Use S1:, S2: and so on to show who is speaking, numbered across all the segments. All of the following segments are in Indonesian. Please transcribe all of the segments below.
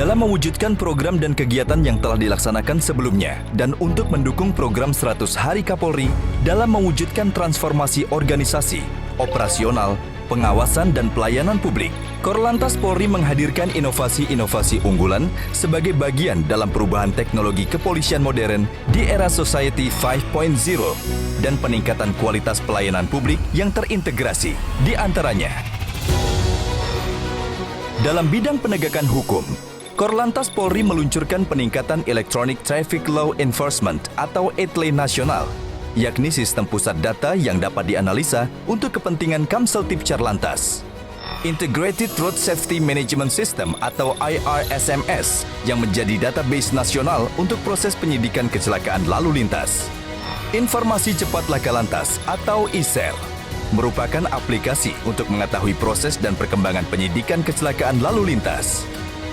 S1: Dalam mewujudkan program dan kegiatan yang telah dilaksanakan sebelumnya dan untuk mendukung program 100 Hari Kapolri dalam mewujudkan transformasi organisasi, operasional, pengawasan dan pelayanan publik, Korlantas Polri menghadirkan inovasi-inovasi unggulan sebagai bagian dalam perubahan teknologi kepolisian modern di era Society 5.0 dan peningkatan kualitas pelayanan publik yang terintegrasi, di antaranya dalam bidang penegakan hukum. Korlantas Polri meluncurkan peningkatan Electronic Traffic Law Enforcement atau ETLE nasional, yakni sistem pusat data yang dapat dianalisa untuk kepentingan Kamseltib Carlantas. Integrated Road Safety Management System atau IRSMS yang menjadi database nasional untuk proses penyidikan kecelakaan lalu lintas. Informasi Cepat Laka Lantas atau ISEL merupakan aplikasi untuk mengetahui proses dan perkembangan penyidikan kecelakaan lalu lintas.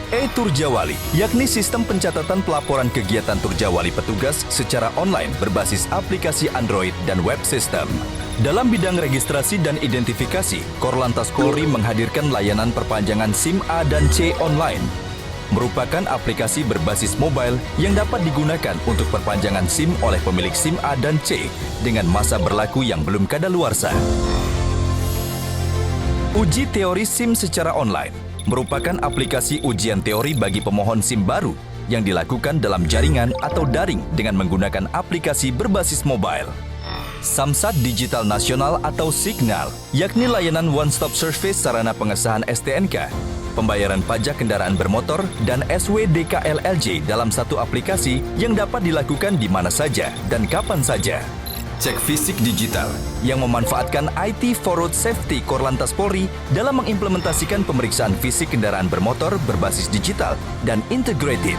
S1: E-Turjawali, yakni sistem pencatatan pelaporan kegiatan Turjawali petugas secara online berbasis aplikasi Android dan web system. Dalam bidang registrasi dan identifikasi, Korlantas Polri menghadirkan layanan perpanjangan SIM A dan C online. Merupakan aplikasi berbasis mobile yang dapat digunakan untuk perpanjangan SIM oleh pemilik SIM A dan C dengan masa berlaku yang belum kadaluarsa. Uji teori SIM secara online merupakan aplikasi ujian teori bagi pemohon SIM baru yang dilakukan dalam jaringan atau daring dengan menggunakan aplikasi berbasis mobile. Samsat Digital Nasional atau Signal, yakni layanan one-stop service sarana pengesahan STNK, pembayaran pajak kendaraan bermotor, dan SWDKLLJ dalam satu aplikasi yang dapat dilakukan di mana saja dan kapan saja. Cek Fisik Digital yang memanfaatkan IT for Road Safety Korlantas Polri dalam mengimplementasikan pemeriksaan fisik kendaraan bermotor berbasis digital dan integrated.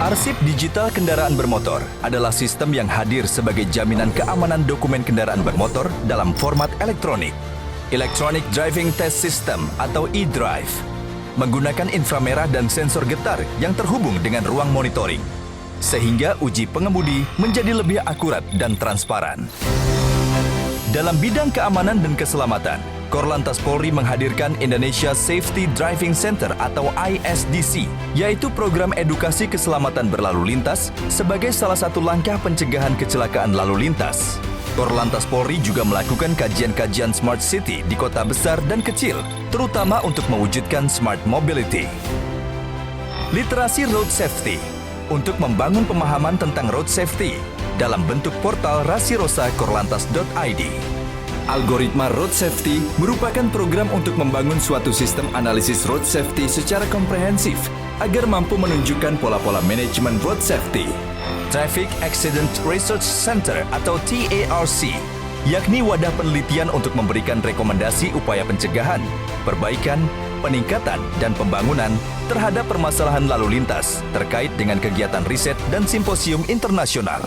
S1: Arsip Digital Kendaraan Bermotor adalah sistem yang hadir sebagai jaminan keamanan dokumen kendaraan bermotor dalam format elektronik. Electronic Driving Test System atau eDrive menggunakan inframerah dan sensor getar yang terhubung dengan ruang monitoring, sehingga uji pengemudi menjadi lebih akurat dan transparan. Dalam bidang keamanan dan keselamatan, Korlantas Polri menghadirkan Indonesia Safety Driving Center atau ISDC, yaitu program edukasi keselamatan berlalu lintas sebagai salah satu langkah pencegahan kecelakaan lalu lintas. Korlantas Polri juga melakukan kajian-kajian Smart City di kota besar dan kecil, terutama untuk mewujudkan Smart Mobility. Literasi Road Safety untuk membangun pemahaman tentang road safety dalam bentuk portal rasirosa.korlantas.id. Algoritma Road Safety merupakan program untuk membangun suatu sistem analisis road safety secara komprehensif agar mampu menunjukkan pola-pola manajemen road safety. Traffic Accident Research Center atau TARC, yakni wadah penelitian untuk memberikan rekomendasi upaya pencegahan, perbaikan, peningkatan, dan pembangunan terhadap permasalahan lalu lintas terkait dengan kegiatan riset dan simposium internasional.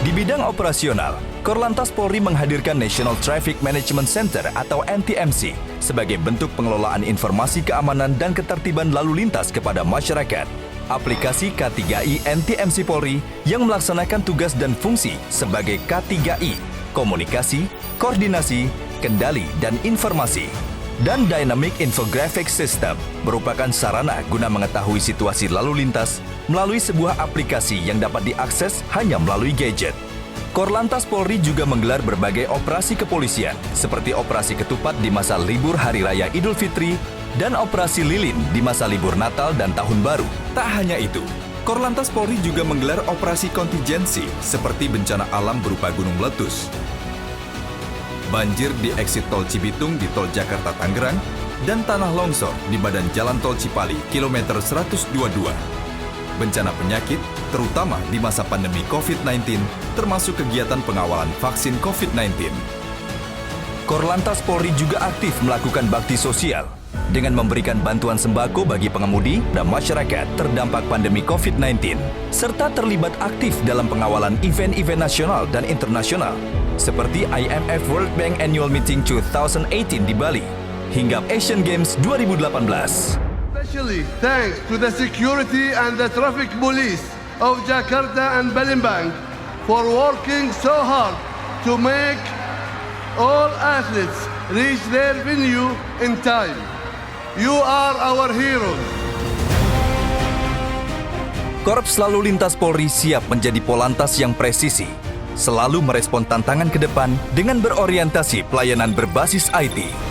S1: Di bidang operasional, Korlantas Polri menghadirkan National Traffic Management Center atau NTMC sebagai bentuk pengelolaan informasi keamanan dan ketertiban lalu lintas kepada masyarakat. Aplikasi K3I NTMC Polri yang melaksanakan tugas dan fungsi sebagai K3I, komunikasi, koordinasi, kendali, dan informasi. Dan Dynamic Infographic System merupakan sarana guna mengetahui situasi lalu lintas melalui sebuah aplikasi yang dapat diakses hanya melalui gadget. Korlantas Polri juga menggelar berbagai operasi kepolisian seperti operasi ketupat di masa libur Hari Raya Idul Fitri dan operasi lilin di masa libur Natal dan Tahun Baru. Tak hanya itu, Korlantas Polri juga menggelar operasi kontingensi seperti bencana alam berupa gunung meletus, banjir di eksit tol Cibitung di tol Jakarta-Tangerang, dan tanah longsor di badan jalan tol Cipali, kilometer 122. Bencana penyakit, terutama di masa pandemi COVID-19, termasuk kegiatan pengawalan vaksin COVID-19. Korlantas Polri juga aktif melakukan bakti sosial dengan memberikan bantuan sembako bagi pengemudi dan masyarakat terdampak pandemi COVID-19, serta terlibat aktif dalam pengawalan event-event nasional dan internasional, seperti IMF World Bank Annual Meeting 2018 di Bali, hingga Asian Games 2018.
S2: Especially thanks to the security and the traffic police of Jakarta and Palembang for working so hard to make all athletes reach their venue in time. You are our heroes.
S1: Korps Lalu Lintas Polri siap menjadi polantas yang presisi, selalu merespon tantangan ke depan dengan berorientasi pelayanan berbasis IT.